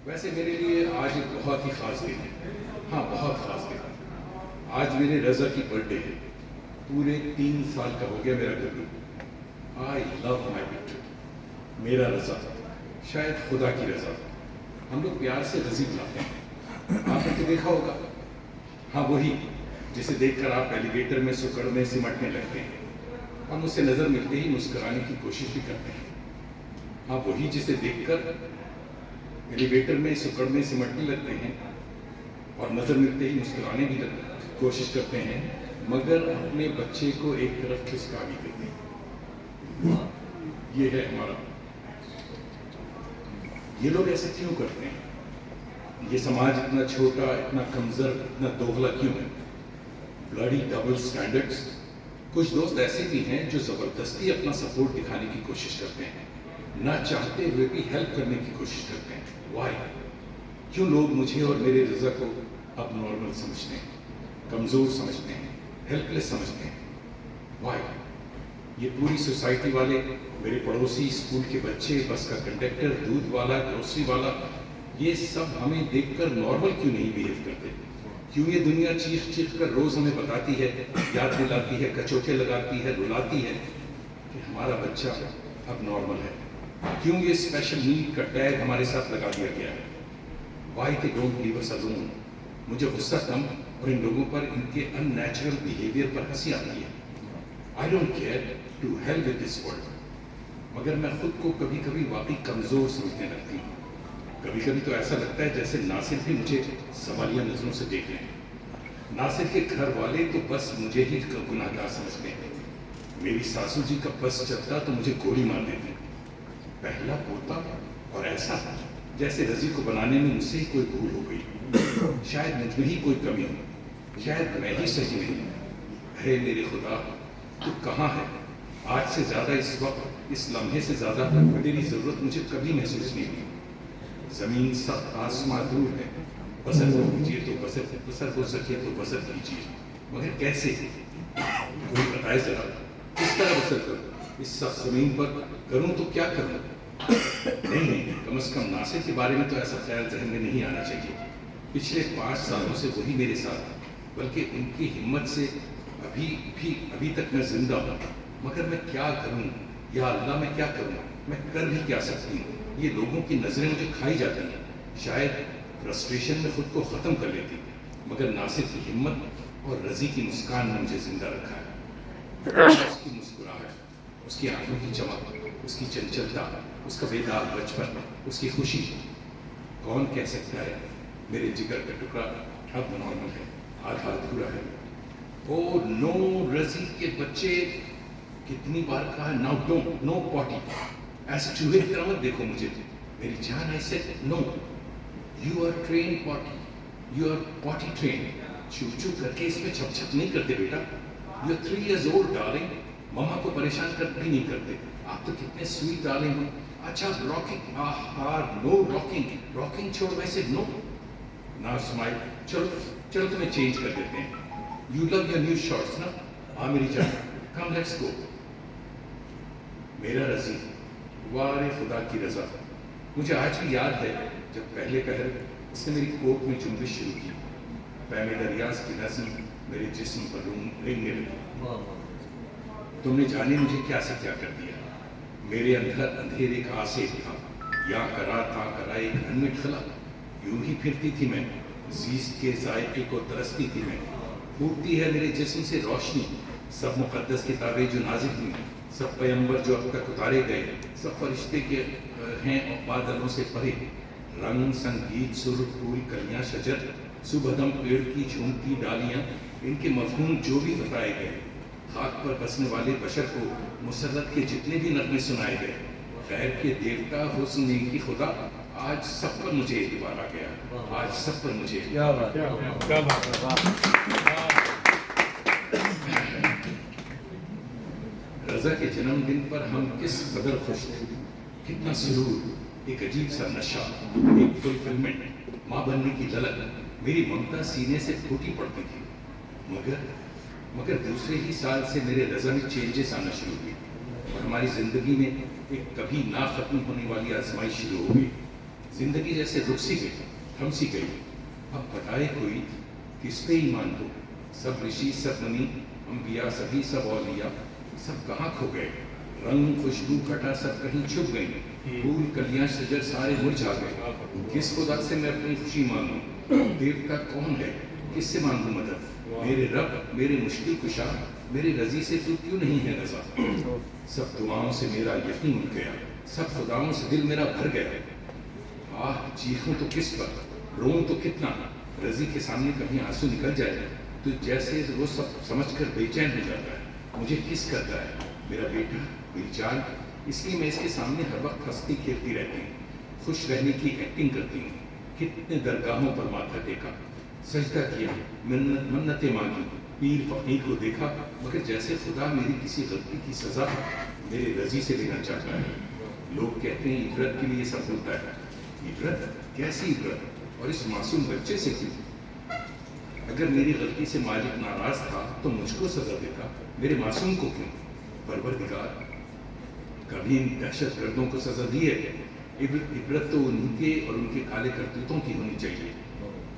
ویسے میرے لیے آج ایک بہت ہی خاص دن ہے، ہاں بہت خاص دن ہے۔ آج میرے رضا کی برتھ ڈے ہے۔ پورے 3 سال کا ہو گیا میرا گھر۔ آئی لو مائی بیٹا، میرا رضا، شاید خدا کی رضا۔ ہم لوگ پیار سے رضی بلاتے ہیں۔ آپ نے تو دیکھا ہوگا، ہاں وہی جسے دیکھ کر آپ ایلیویٹر میں سکڑنے سمٹنے لگتے ہیں اور مجھ سے نظر ملتے ہی مسکرانے کی کوشش بھی کرتے ہیں۔ ہاں وہی جسے دیکھ کر ایلیویٹر میں سکڑنے سمٹنے لگتے ہیں اور نظر ملتے ہی مسکرانے بھی کوشش کرتے ہیں، مگر اپنے بچے کو ایک طرف کھسکا بھی دیتے ہیں۔ یہ ہے ہمارا۔ یہ لوگ ایسے کیوں کرتے ہیں؟ یہ سماج اتنا چھوٹا، اتنا کمزور، اتنا دوغلا کیوں ہے؟ Bloody double standards. کچھ دوست ایسے بھی ہیں جو زبردستی اپنا سپورٹ دکھانے کی کوشش کرتے ہیں، نہ چاہتے ہوئے بھی ہیلپ کرنے کی کوشش کرتے ہیں۔ وائی؟ کیوں لوگ مجھے اور میرے رضا کو اب نارمل سمجھتے ہیں، کمزور سمجھتے ہیں، ہیلپ لیس سمجھتے ہیں؟ وائی؟ یہ پوری سوسائٹی والے، میرے پڑوسی، اسکول کے بچے، بس کا کنڈکٹر، دودھ والا، گروسری والا، یہ سب ہمیں دیکھ کر نارمل کیوں نہیں بیہیو کرتے؟ کیوں یہ دنیا چیخ چیخ کر روز ہمیں بتاتی ہے، یاد دلاتی ہے، کچوکے لگاتی ہے، رلاتی ہے کہ ہمارا بچہ اب نارمل ہے؟ کیوں یہ اسپیشل نیڈ کا ٹیگ ہمارے ساتھ لگا دیا گیا ہے؟ Why they don't leave us alone? مجھے غصہ کم اور ان لوگوں پر، ان کے ان نیچرل بیہیویئر پر ہنسی آتی ہے۔ I don't care, to hell with this world. مگر میں خود کو کبھی کبھی واقعی کمزور سمجھنے لگتی ہوں۔ کبھی کبھی تو ایسا لگتا ہے جیسے ناصر بھی مجھے سوالیہ نظروں سے دیکھ رہے ہیں۔ ناصر کے گھر والے تو بس مجھے ہی گناہ گار سمجھتے ہیں۔ میری ساسو جی کا بس چلتا تو مجھے گولی مار دیتے۔ پہلا پوتا اور ایسا جیسے رضی کو بنانے میں مجھ سے ہی کوئی بھول ہو گئی۔ شاید مجھ میں ہی کوئی کمی ہو، شاید میں ہی صحیح نہیں ہوں۔ اے میرے خدا، تو کہاں ہے؟ آج سے زیادہ، اس وقت، اس لمحے سے زیادہ تیری ضرورت مجھے کبھی محسوس نہیں ہوئی۔ زمین سخت، آسمان دور ہے، بسر کیجیے تو بسر ہو سکے تو بسر کیجیے، مگر کیسے؟ کوئی بتائے ذرا، کس طرح بسر کروں؟ اس سخت زمین پر کروں تو کیا کروں؟ نہیں، کم از کم ناصر کے بارے میں تو ایسا خیال ذہن میں نہیں آنا چاہیے۔ پچھلے 5 سالوں سے وہی میرے ساتھ، بلکہ ان کی ہمت سے ابھی تک میں زندہ ہوں۔ مگر میں کیا کروں؟ یا اللہ، میں کیا کروں؟ میں کر بھی کیا سکتی ہوں؟ یہ لوگوں کی نظریں مجھے کھائی جاتی ہیں۔ شاید فرسٹریشن میں خود کو ختم کر لیتی، مگر ناصر کی ہمت اور رضی کی مسکان نے مجھے زندہ رکھا ہے۔ اس کی مسکراہٹ، اس کی آنکھوں کی چمک، اس کی چنچلتا، اس کا بے داغ بچپن، اس کی خوشی۔ کون کہہ سکتا ہے میرے جگر کا ٹکڑا اب نارمل ہے، آدھا ادھورا ہے؟ او نو، رضی کے بچے، کتنی بار کہا نو ڈونٹ، نو پوٹی۔ ایسے چوہے کی طرح مت دیکھو مجھے میری جان۔ I said no, you are train potty, you are potty train. چوپ چوپ کر کے اس میں چھپ چھپ نہیں کرتے بیٹا۔ You are 3 years old darling. ماما کو پریشان کر بھی نہیں کرتے۔ آپ تو کتنے سویٹ ڈارلنگ ہو۔ اچھا راکنگ، نو راکنگ، راکنگ چھوڑ۔ ویسے نو، نا اسمائل۔ چلو تمہیں چینج کر دیتے ہیں۔ You love your new shorts نا؟ ہاں میری جان، کم لیٹس گو۔ میرا رضی، وارے خدا کی رضا۔ مجھے آج بھی یاد ہے جب پہلے پہر اس نے میری کوٹ میں جنبش شروع کی، فہمِ دریاز کی نظم میرے جسم پر رنگنے لگی۔ تم نے جانے مجھے کیا سے کیا کر دیا۔ میرے اندر اندھیرے کا آسیب تھا، یا کرا تا کرا ایک انمٹ خلا۔ یوں ہی پھرتی تھی میں، زیست کے ذائقے کو ترستی تھی میں۔ پھوٹتی ہے میرے جسم سے روشنی، سب مقدس کتابیں جو نازل ہوئی، سب پیغمبر جو اب تک اتارے گئے، سب فرشتے کے ہیں بادلوں سے پرے۔ رنگ، سنگیت، سر، پھول، کلیاں، شجر، صبح دم پیڑ کی جھومتی ڈالیاں، ان کے مفہوم جو بھی بتائے گئے، خاک پر بسنے والے بشر کو مسرت کے جتنے بھی نغمے سنائے گئے، خیر کے دیوتا، حسن نیکی خدا، آج سب پر مجھے اعتبار آ گیا۔ آج سب پر مجھے رضا کے جنم دن پر ہم کس قدر خوش تھے، کتنا سرور، ایک عجیب سا نشہ، ایک فلفلمنٹ، ماں بننے کی للک۔ میری ممتا سینے سے پھوٹی پڑتی تھی، مگر دوسرے ہی سال سے میرے رضا میں چینجز آنا شروع ہوئی اور ہماری زندگی میں ایک کبھی نہ ختم ہونے والی آزمائش شروع ہو گئی۔ जिंदगी जैसे रुक सी गई, थम सी गई। अब बताए कोई किस पे ईमान हो? सब ऋषि, सब मुनि, अंबिया, सभी सब औलिया, सब कहाँ खो गए? रंग खुशबू घटा सब कहीं छुप गई। फूल कलियां शजर सारे मुरझा गए। किस खुदा से मैं अपनी खुशी मांगूं? देवता कौन है, किससे मांगूं मदद? मेरे रब, मेरे मुश्किल कुशा, मेरे रजी से तू क्यों नहीं है रजा? सब दुआओं से मेरा यकीन उठ गया, सब खुदाओं से दिल मेरा भर गया। आह चीखूं तो किस पर, रोऊं तो कितना? रजी के सामने कहीं आंसू निकल जाए तो जैसे वो सब समझकर बेचैन हो जाता है। मुझे किस करता है मेरा बेटा, मेरी जान, इसलिए मैं इसके सामने हर वक्त हंसती खेलती रहती हूँ, खुश रहने की एक्टिंग करती हूँ। कितने दरगाहों पर माथा टेका, सजदा किया, मन्नतें मांगी, पीर फकीर को देखा, मगर जैसे खुदा मेरी किसी गलती की सजा मेरे रजी से लेना चाहता है। लोग कहते हैं इबरत के लिए सब होता है। इबरत? कैसी इबरत? और इस मासूम बच्चे से क्यों? अगर मेरी गलती से मालिक नाराज था तो मुझको सजा देता, मेरे मासूम को क्यों? परवरदिगार, कभी इन दहशत गर्दों को सजा दी है? इबरत तो उनके और उनके काले करतूतों की होनी चाहिए।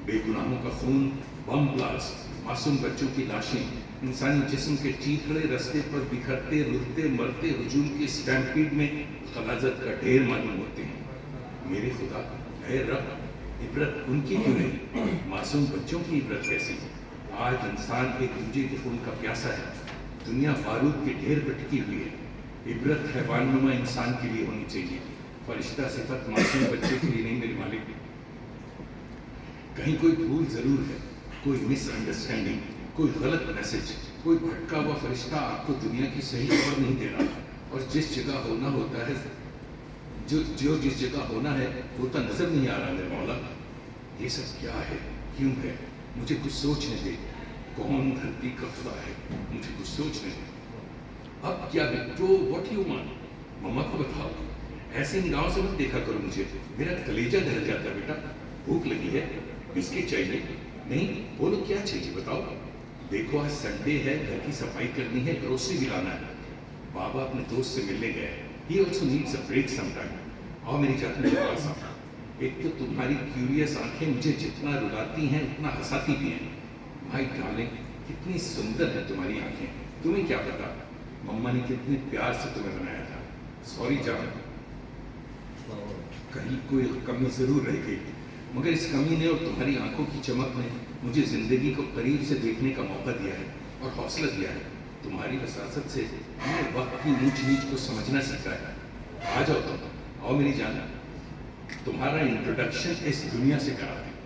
बेगुनाहों का खून, बम ब्लास्ट, मासूम बच्चों की लाशें, इंसानी जिस्म के चीथड़े रास्ते पर बिखरते, रुलते, मरते हुजूम के स्टैम्पीड में खलाजत का ढेर मालूम होते हैं। मेरे खुदा, ऐ रब, इबरत उनकी क्यों नहीं, मासूम बच्चों की इबरत कैसी? आज इंसान एक दूजे के खून का प्यासा है, दुनिया बारूद के ढेर पर टिकी हुई है। इबरत हैवानुमा इंसान के लिए होनी चाहिए, फरिश्ता सिफत मासूम बच्चे के लिए नहीं मेरे मालिक। कहीं कोई भूल जरूर है, कोई मिसअंडरस्टैंडिंग, कोई गलत मैसेज, कोई भटका हुआ फरिश्ता आपको दुनिया की सही खबर नहीं दे रहा। और जिस जगह होना होता है, जो जिस जगह होना है होता नजर नहीं आ रहा मेरे मौला। ये सब क्या है, क्यों है? मुझे कुछ सोचने दे। कौन धरती का खुदा है, मुझे कुछ सोचने दे। अब क्या बेटो, व्हाट यू वांट? मम्मा को बताओ, ऐसे निगाहों से मत देखा करो मुझे, मेरा कलेजा दहल जाता है। बेटा भूख लगी है, बिस्किट चाहिए? नहीं, बोलो क्या चाहिए बताओ। देखो आज संडे है, घर की सफाई करनी है, ग्रोसरी भी लाना है। बाबा अपने दोस्त से मिलने गए, he also needs a break sometime. आओ मेरी जान मेरे पास आओ। एक तो तुम्हारी क्यूरियस आंखें मुझे जितना रुलाती हैं उतना हंसाती भी हैं। भाई डार्लिंग, कितनी सुंदर है तुम्हारी आंखें, तुम्हें क्या पता मम्मा ने कितने प्यार से तुम्हें बनाया था। सॉरी जान, कहीं कोई कमी जरूर रह गई, मगर इस कमी ने और तुम्हारी आंखों की चमक ने मुझे जिंदगी को करीब से देखने का मौका दिया है और हौसला दिया है। तुम्हारी वसासत से मैंने वक्त की ऊंच नीच को समझना सीखा है। आ जाओ तुम, आओ मेरी जान, तुम्हारा इंट्रोडक्शन इस दुनिया से कराते हैं,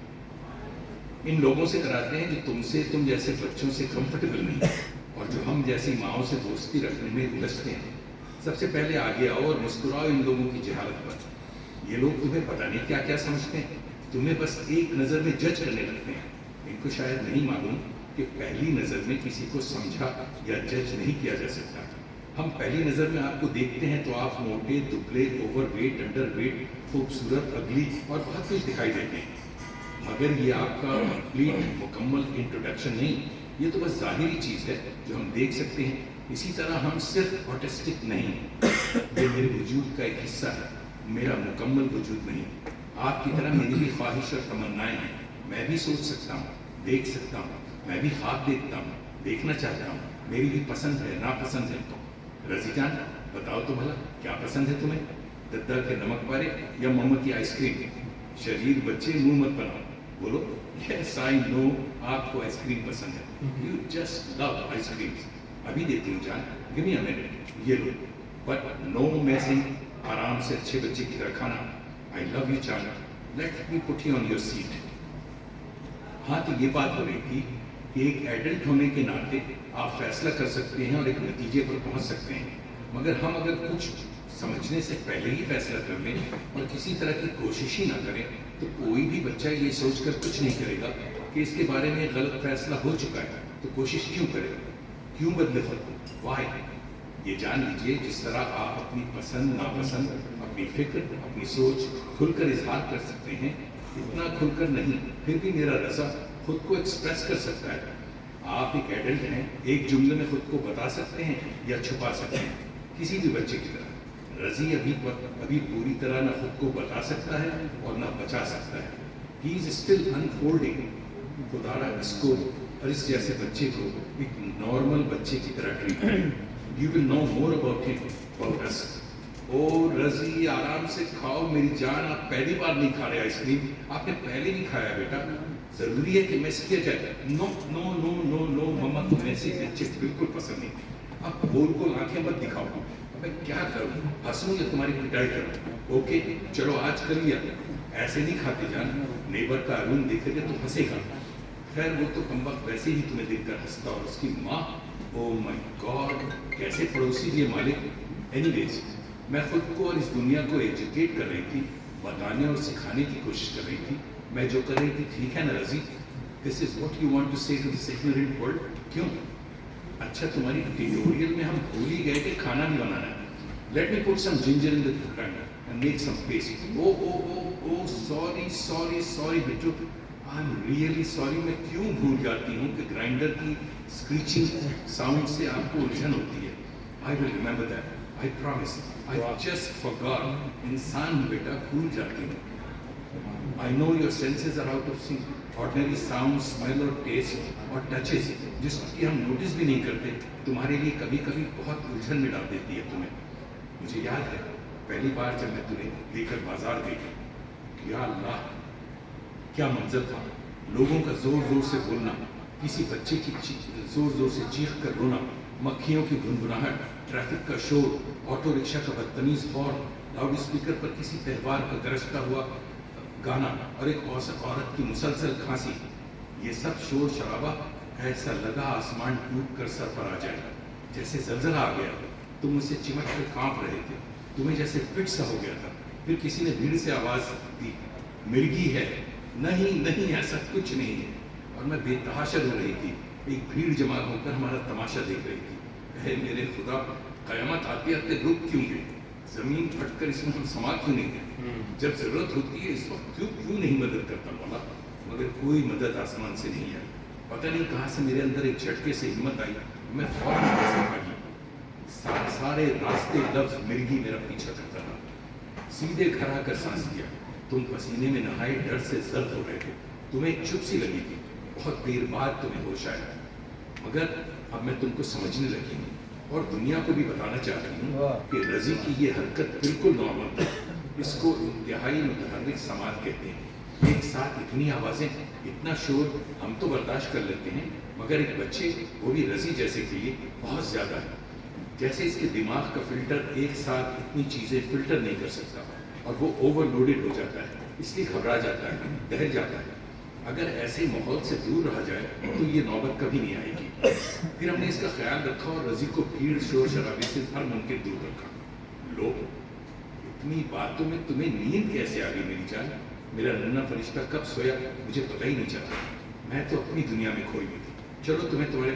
इन लोगों से कराते हैं जो तुमसे, तुम जैसे बच्चों से कंफर्टेबल नहीं और जो हम जैसी माओ से दोस्ती रखने में उलझते हैं। सबसे पहले आगे आओ और मुस्कुराओ इन लोगों की जहालत पर। ये लोग तुम्हें पता नहीं क्या क्या समझते हैं, तुम्हें बस एक नज़र में जज करने लगते हैं। इनको शायद नहीं मालूम कि पहली नज़र में किसी को समझा या जज नहीं किया जा सकता। हम पहली नज़र में आपको देखते हैं तो आप मोटे, दुबले, ओवरवेट, अंडरवेट, खूबसूरत, अगली और बहुत कुछ दिखाई देते हैं। मगर ये आपका कंप्लीट मुकम्मल इंट्रोडक्शन नहीं, ये तो बस ज़ाहिरी चीज़ है जो हम देख सकते हैं। इसी तरह हम सिर्फ ऑटिस्टिक नहीं, ये मेरे वजूद का एक हिस्सा है, मेरा मुकम्मल वजूद नहीं। आपकी तरह मेरी भी ख्वाहिश और तमन्नाएं हैं, मैं भी सोच सकता हूँ, देख सकता हूँ, मैं भी ख्वाब देखता हूँ, देखना चाहता हूँ, मेरी भी पसंद है, नापसंद है। रजी जान बताओ तो भला क्या पसंद है तुम्हें, दद्दा के नमक पारे या मम्मा की आइसक्रीम? शरीर बच्चे मुंह मत बनाओ, बोलो यस आई नो आपको आइसक्रीम पसंद है, यू जस्ट लव आइसक्रीम। अभी देती हूँ जान, गिव मी अ मिनट, ये लो, बट नो मैसिंग, आराम से अच्छे बच्चे की तरह खाना। आई लव यू जान, late me put you on your seat. हाँ तो ये बात हो रही थी कि एक एडल्ट होने के नाते आप फैसला कर सकते हैं और एक नतीजे पर पहुंच सकते हैं, मगर हम अगर कुछ समझने से पहले ही फैसला कर लें और किसी तरह की कोशिश ही ना करें तो कोई भी बच्चा ये सोचकर कुछ नहीं करेगा कि इसके बारे में गलत फैसला हो चुका है, तो कोशिश क्यों करेगा, क्यों बदले खुद? वाई? ये जान लीजिए, जिस तरह आप अपनी पसंद नापसंद, अपनी फिक्र, अपनी सोच खुलकर इजहार कर सकते हैं, इतना खुलकर नहीं फिर भी मेरा रज़ा खुद को एक्सप्रेस कर सकता है। आप एक एडल्ट हैं, एक जुमले में खुद को बता सकते हैं या छुपा सकते हैं, किसी भी बच्चे की तरह। रजी अभी पूरी तरह ना खुद को बता सकता है और ना बचा सकता है. He is still unfolding. खुदारा इसको और इस जैसे बच्चे को एक नॉर्मल बच्चे की तरह ट्रीट करें. You will know more about him, about us. ओ रजी आराम से खाओ मेरी जान, आप पहली बार नहीं खा रहे आइसक्रीम, आपने पहले नहीं खाया बेटा. जरूरी है कि मैस किया जाए. No no no no no मम्मा को ऐसे बच्चे बिल्कुल पसंद नहीं. आप गोल गोल आंखें मत दिखाओ. मैं क्या करूं, हंसूं या तुम्हारी पिटाई करूं? ओके चलो आज कर लिया. ऐसे नहीं खाते जान, नेबर का अरुण देखेगा तो हंसेगा. खैर वो तो कमबख्त वैसे ही तुम्हें देखकर हंसता. और उसकी माँ, ओ माय गॉड, कैसे पड़ोसी ये मालिक. एनीवेज, मैं खुद को और इस दुनिया को एजुकेट कर रही थी, बताने और सिखाने की कोशिश कर रही थी. मैं जो कर रही थी ठीक है ना Razi? This is what you want to say to this ignorant world. क्यों? अच्छा तुम्हारी ट्यूटोरियल में हम भूल ही गए कि खाना भी बनाना है. Let me put some ginger in the grinder and make some paste. Oh oh oh oh sorry sorry sorry Bittu, I am really sorry. मैं क्यों भूल जाती हूँ कि ग्राइंडर की स्क्रीचिंग साउंड से आपको उलझन होती है. I will remember that, I promise. I just forgot. इंसान बेटा भूल जाती हूँ. I know your senses are out of sync. Ordinary sound, smell और taste और touches जिसकी हम नोटिस भी नहीं करते, तुम्हारे लिए कभी कभी बहुत उलझन में डाल देती है तुम्हें. मुझे याद है पहली बार जब मैं तुम्हें लेकर बाजार गई, या अल्लाह क्या मंजर था. लोगों का जोर जोर से बोलना, किसी बच्चे की जोर जोर से चीख कर रोना, मक्खियों की गुनगुनाहट, ट्रैफिक का शोर, ऑटो रिक्शा का बदतमीज हॉर्न, लाउड स्पीकर पर किसी त्यौहार का गरजता हुआ गाना और एक औरत की मुसलसल खांसी. ये सब शोर शराबा, ऐसा लगा आसमान टूट कर सर पर आ जाएगा. जैसे जलजला आ गया. तुम मुझसे चिमट कर कांप रहे थे. तुम्हें जैसे फिट सा हो गया था. फिर किसी ने भीड़ से आवाज दी, मिर्गी है. नहीं नहीं ऐसा कुछ नहीं है. और मैं बेतहाशा रो रही थी. एक भीड़ जमा होकर हमारा तमाशा देख रही थी. है मेरे खुदा, कयामत आते आते रुक क्यों गई? जमीन फटकर इसमें हम समा क्यों नहीं गए? जब जरूरत होती है इस वक्त क्यों नहीं मदद करता मौला. मगर कोई मदद आसमान से नहीं आई. पता नहीं कहाँ से मेरे अंदर एक झटके से हिम्मत आई. मैं फौरन पैसे भागी. सारे रास्ते लफ्ज मिर्गी मेरा पीछा करता रहा. सीधे घर आकर सांस लिया. तुम पसीने में नहाए डर से जर्द हो रहे थे. तुम्हें एक चुप सी लगी थी. बहुत देर बाद तुम्हें होश आया. मगर अब मैं तुमको समझने लगी हूँ और दुनिया को भी बताना चाहती हूँ कि रजी की ये हरकत बिल्कुल नॉर्मल थी. इसको इंतहाई मुतहर्रिक समात कहते हैं. एक साथ इतनी आवाज़ें, इतना शोर हम तो बर्दाश्त कर लेते हैं, मगर एक बच्चे, वो भी रजी जैसे के लिए बहुत ज़्यादा है. जैसे इसके दिमाग का फिल्टर एक साथ इतनी चीज़ें फिल्टर नहीं कर सकता और वो ओवरलोडेड हो जाता है. इसलिए घबरा जाता है, दहल जाता है. अगर ऐसे माहौल से दूर रहा जाए तो ये नौबत कभी नहीं आएगी. फिर हमने इसका ख्याल रखा और रजी को भीड़ शोर शराबे से हर मुमकिन दूर रखा. लो, इतनी बातों में तुम्हें नींद कैसे आ गई मेरी जान? मेरा नन्हा फरिश्ता कब सोया मुझे पता ही नहीं चला. मैं तो अपनी दुनिया में खोई हुई थी. चलो तुम्हें तुम्हारे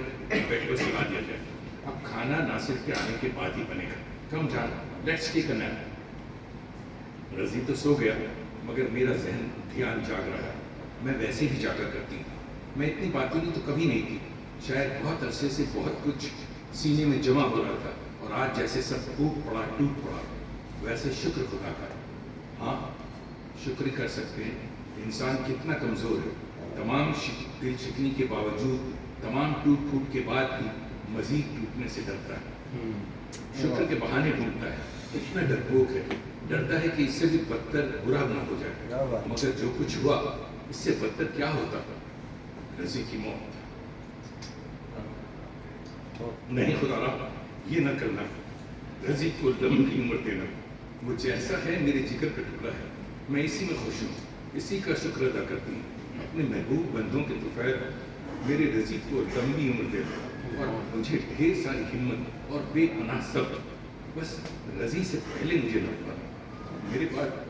बेड पर सुला दिया जाए. अब खाना नासिर के आने के बाद ही बनेगा. कम जान, लेट्स टेक अ नैप. रजी तो सो गया मगर मेरा जहन ध्यान जाग रहा है. मैं वैसे भी जागा करती हूँ. मैं इतनी बातूनी तो कभी नहीं थी. शायद बहुत अरसे से बहुत कुछ सीने में जमा हो रहा था और आज जैसे सब टूट पड़ा. वैसे शुक्र खुदा का. हाँ, शुक्र कर सकते हैं. इंसान कितना कमज़ोर है. तमाम दिल शिकनी के बावजूद, तमाम टूट फूट के बाद भी मजीद टूटने से डरता है. शुक्र के बहाने ढूंढता है. इतना डरपोक है, डरता है कि इससे भी बदतर बुरा ना हो जाए. मगर जो कुछ हुआ इससे बदतर क्या होता? रजी की मौत. नहीं खुदा, ये ना करना. रजी को लंबी उम्र देना. वो जैसा है मेरे जिगर का टुकड़ा है. मैं इसी में खुश हूँ, इसी का शुक्र अदा करती हूँ. अपने महबूब बंदों के तुफैल मेरे रजी को लंबी उम्र देना और मुझे ढेर सारी हिम्मत और बेपनाह सब्र. बस रजी से पहले मुझे न पाना. मेरे बाद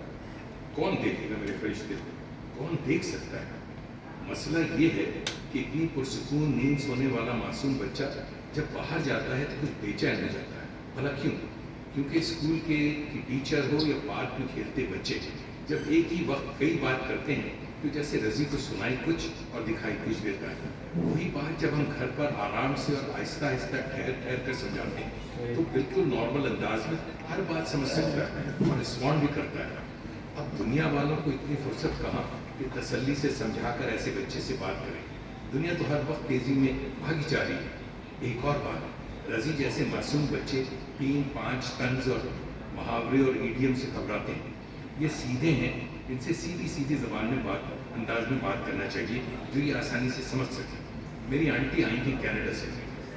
कौन देखेगा मेरे फरिश्ते? कौन देख सकता है? मसला ये है कि इतनी पुरसकून नींद सोने वाला मासूम बच्चा जब बाहर जाता है तो कुछ बेचैन हो जाता है. भला क्यों? क्योंकि स्कूल के टीचर हो या पार्क में खेलते बच्चे, जब एक ही वक्त कई बात करते हैं तो जैसे रज़ी को सुनाई कुछ और दिखाई कुछ देता है। वही बात जब हम घर पर आराम से और आहिस्ता आहिस्ता ठहर ठहर कर समझाते हैं तो बिल्कुल नॉर्मल अंदाज में हर बात समझ सकता है और रिस्पॉन्ड भी करता है। अब दुनिया वालों को इतनी फुर्सत कहाँ कि तसल्ली से समझाकर ऐसे बच्चे से बात करें। दुनिया तो हर वक्त तेजी में भागी जा रही है। एक और बात, रज़ी जैसे मासूम बच्चे 3-5 तंज और मुहावरे और ईडियम से घबराते हैं। ये सीधे हैं, इनसे सीधी सीधी ज़बान में अंदाज में बात करना चाहिए जो ये आसानी से समझ सके। मेरी आंटी आई थी कनाडा से,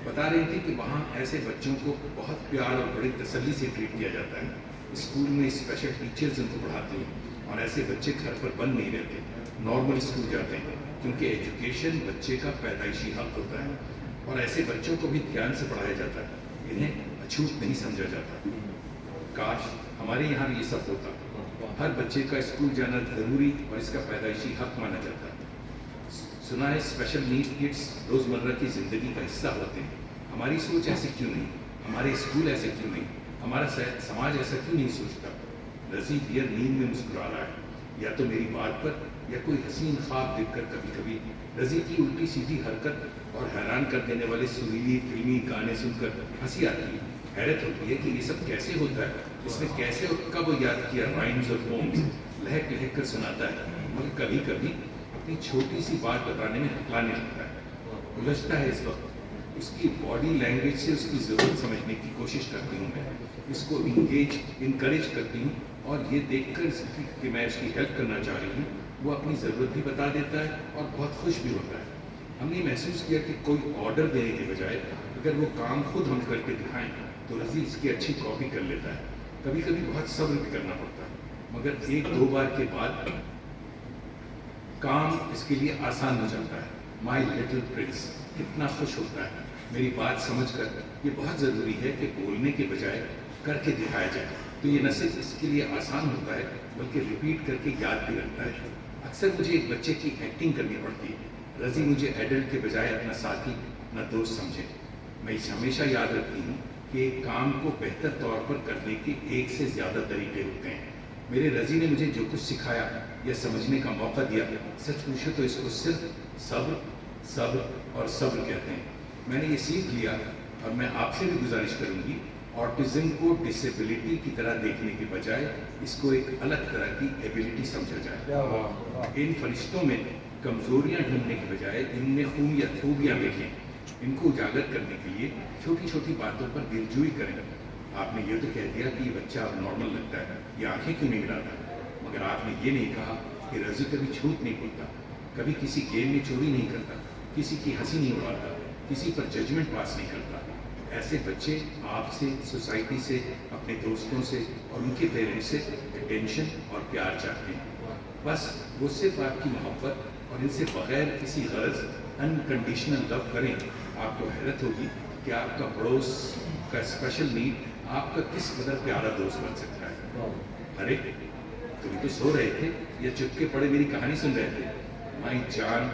बता रही थी कि वहाँ ऐसे बच्चों को बहुत प्यार और बड़ी तसल्ली से ट्रीट किया जाता है। स्कूल में स्पेशल टीचर्स उनको पढ़ाते हैं और ऐसे बच्चे घर पर बंद नहीं रहते, नॉर्मल स्कूल जाते हैं क्योंकि एजुकेशन बच्चे का पैदाइशी हक होता है और ऐसे बच्चों को भी ध्यान से पढ़ाया जाता है, इन्हें अछूत नहीं समझा जाता। काश हमारे यहाँ भी ये सब होता। हर बच्चे का स्कूल जाना जरूरी और इसका पैदाइशी हक माना जाता है। सुना है स्पेशल नीड किड्स रोजमर्रा की जिंदगी का हिस्सा होते हैं। हमारी सोच ऐसे क्यों नहीं, हमारे स्कूल ऐसे क्यों नहीं, हमारा समाज ऐसा क्यों नहीं सोचता। रज़ी डियर नींद में मुस्कुरा रहा है, या तो मेरी बात पर या कोई हसीन ख्वाब देखकर। कभी कभी रज़ी की उल्टी सीधी हरकत और हैरान कर देने वाले सुरीली फिल्मी गाने सुनकर हंसी आती है। हैरत होती है कि ये सब कैसे होता है, इसने कैसे और कब याद किया राइम्स और पोम्स, लहक लहक कर सुनाता है। मगर कभी कभी अपनी छोटी सी बात बताने में हकलाने लगता है, उलझता है। इस वक्त उसकी बॉडी लैंग्वेज से उसकी ज़रूरत समझने की कोशिश करती हूँ मैं, इसको इनकरेज करती हूँ और ये देखकर कि मैं उसकी हेल्प करना चाह रही हूँ, वो अपनी ज़रूरत भी बता देता है और बहुत खुश भी होता है। हमने महसूस किया कि कोई ऑर्डर देने के बजाय अगर वो काम खुद हम करके दिखाएं तो रज़ी इसकी अच्छी कॉपी कर लेता है। कभी कभी बहुत सब्र भी करना पड़ता है, मगर 1-2 बार के बाद काम इसके लिए आसान हो जाता है। माई लिटिल प्रिंस कितना खुश होता है। मेरी बात समझकर ये बहुत ज़रूरी है कि बोलने के बजाय करके दिखाया जाए, तो ये न सिर्फ इसके लिए आसान होता है बल्कि रिपीट करके याद भी रखता है। अक्सर मुझे एक बच्चे की एक्टिंग करनी पड़ती है। रज़ी मुझे एडल्ट के बजाय अपना साथी न दोस्त समझे। मैं हमेशा याद रखती हूँ कि एक काम को बेहतर तौर पर करने के एक से ज़्यादा तरीके होते हैं। मेरे रज़ी ने मुझे जो कुछ सिखाया या समझने का मौका दिया, सच पूछो तो इसको सिर्फ सब्र सब्र और सब्र कहते हैं। मैंने ये सीख लिया और मैं आपसे भी गुजारिश करूँगी, ऑटिज़म को डिसेबिलिटी की तरह देखने के बजाय इसको एक अलग तरह की एबिलिटी समझा जाए। इन फरिश्तों में कमज़ोरियाँ ढूंढने के बजाय इनमें खूबियाँ देखें। इनको उजागर करने के लिए छोटी छोटी बातों पर दिलजोई करें। आपने ये तो कह दिया कि ये बच्चा अब नॉर्मल लगता है, ये आंखें क्यों नहीं मिलाता, मगर आपने ये नहीं कहा कि रज़ी कभी झूठ नहीं बोलता, कभी किसी गेम में चोरी नहीं करता, किसी की हंसी नहीं उड़ाता, किसी पर जजमेंट पास नहीं करता। ऐसे बच्चे आपसे, सोसाइटी से, अपने दोस्तों से और उनके पेरेंट्स से अटेंशन और प्यार चाहते हैं। बस वो सिर्फ आपकी मोहब्बत और इनसे बग़ैर किसी गर्ज अनकंडीशनल लव करें। आपको हैरत होगी कि आपका पड़ोस का स्पेशल नीड आपका किस कदर प्यारा दोस्त बन सकता है। अरे तुम तो सो रहे थे या चुपके पड़े मेरी कहानी सुन रहे थे। माई जान,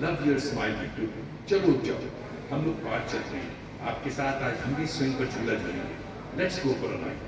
लव योर स्माइल बिट्टू। चलो उठ जाओ, हम लोग पार्क चलते हैं। आपके साथ आज हम भी स्विंग पर झूला झूलेंगे। Let's go for a night.